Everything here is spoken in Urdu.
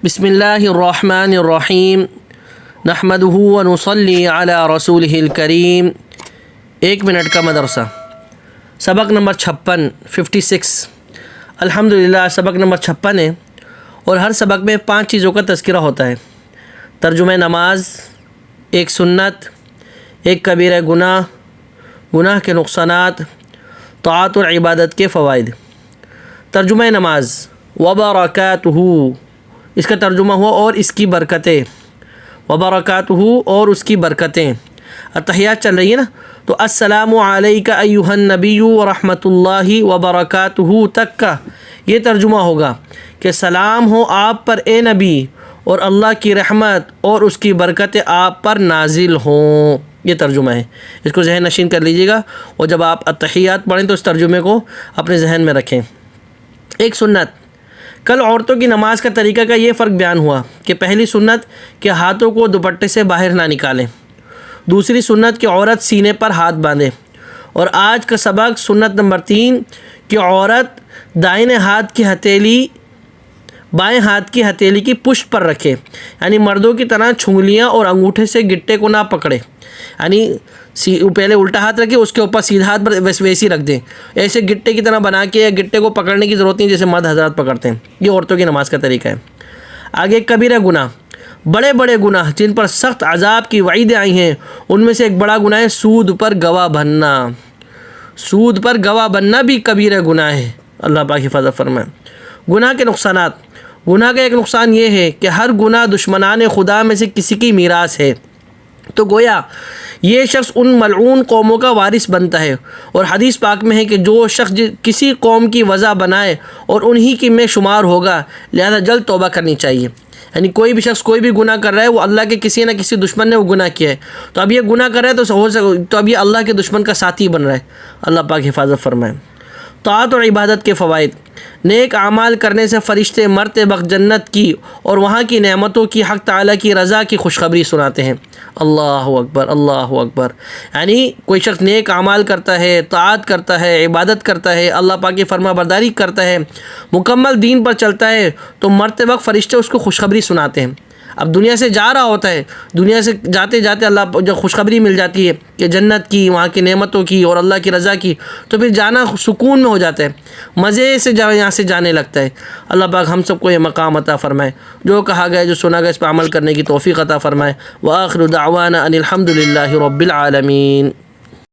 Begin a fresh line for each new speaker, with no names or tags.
بسم اللہ الرحمن الرحیم نحمدہ ونصلی علی رسولہ الکریم۔ 1 منٹ کا مدرسہ، سبق نمبر 56 الحمدللہ سبق نمبر 56 ہے، اور ہر سبق میں 5 چیزوں کا تذکرہ ہوتا ہے: ترجمہ نماز، ایک سنت، ایک کبیرہ گناہ، گناہ کے نقصانات، طاعت اور عبادت کے فوائد۔ ترجمہ نماز، وبرکاتہ، اس کا ترجمہ ہوا اور اس کی برکتیں، وبرکاتہ اور اس کی برکتیں۔ اتحیات چل رہی ہے نا، تو السلام علیک ایھا النبی ورحمۃ اللہ وبرکاتہ تک کا یہ ترجمہ ہوگا کہ سلام ہو آپ پر اے نبی، اور اللہ کی رحمت اور اس کی برکتیں آپ پر نازل ہوں۔ یہ ترجمہ ہے، اس کو ذہن نشین کر لیجیے گا، اور جب آپ اتحیات پڑھیں تو اس ترجمے کو اپنے ذہن میں رکھیں۔ ایک سنت، کل عورتوں کی نماز کا طریقہ کا یہ فرق بیان ہوا کہ پہلی سنت کہ ہاتھوں کو دوپٹے سے باہر نہ نکالیں، دوسری سنت کہ عورت سینے پر ہاتھ باندھے، اور آج کا سبق سنت نمبر 3 کہ عورت دائیں ہاتھ کی ہتھیلی بائیں ہاتھ کی ہتھیلی کی پشت پر رکھے، یعنی مردوں کی طرح چھنگلیاں اور انگوٹھے سے گٹے کو نہ پکڑے، یعنی پہلے الٹا ہاتھ رکھے، اس کے اوپر سیدھا ہاتھ پر ویسے ہی رکھ دیں، ایسے گٹے کی طرح بنا کے، یا گٹے کو پکڑنے کی ضرورت نہیں جیسے مرد حضرات پکڑتے ہیں۔ یہ عورتوں کی نماز کا طریقہ ہے۔ آگے کبیرہ گناہ، بڑے بڑے گناہ جن پر سخت عذاب کی وعیدیں آئی ہیں، ان میں سے ایک بڑا گناہ ہے سود پر گواہ بننا۔ سود پر گواہ بننا بھی کبیرہ گناہ ہے، اللہ پاک حفاظت فرمائے۔ گناہ کے نقصانات، گناہ کا ایک نقصان یہ ہے کہ ہر گناہ دشمنان خدا میں سے کسی کی میراث ہے، تو گویا یہ شخص ان ملعون قوموں کا وارث بنتا ہے، اور حدیث پاک میں ہے کہ جو شخص کسی قوم کی وضع بنائے اور انہی کی میں شمار ہوگا، لہذا جلد توبہ کرنی چاہیے۔ یعنی کوئی بھی شخص کوئی بھی گناہ کر رہا ہے، وہ اللہ کے کسی نہ کسی دشمن نے وہ گناہ کیا ہے، تو اب یہ گناہ کر رہا ہے تو اب یہ اللہ کے دشمن کا ساتھی بن رہا ہے، اللہ پاک حفاظت فرمائے۔ طاعت اور عبادت کے فوائد، نیک اعمال کرنے سے فرشتے مرتے وقت جنت کی اور وہاں کی نعمتوں کی، حق تعالیٰ کی رضا کی خوشخبری سناتے ہیں۔ اللہ اکبر، اللہ اکبر۔ یعنی کوئی شخص نیک اعمال کرتا ہے، طاعت کرتا ہے، عبادت کرتا ہے، اللہ پاک کی فرما برداری کرتا ہے، مکمل دین پر چلتا ہے، تو مرتے وقت فرشتے اس کو خوشخبری سناتے ہیں۔ اب دنیا سے جا رہا ہوتا ہے، دنیا سے جاتے جاتے اللہ جب خوشخبری مل جاتی ہے کہ جنت کی، وہاں کی نعمتوں کی اور اللہ کی رضا کی، تو پھر جانا سکون میں ہو جاتا ہے، مزے سے یہاں سے جانے لگتا ہے۔ اللہ پاک ہم سب کو یہ مقام عطا فرمائے، جو کہا گیا جو سنا گیا اس پر عمل کرنے کی توفیق عطا فرمائے۔ وآخر دعوانا ان الحمد للہ رب العالمین۔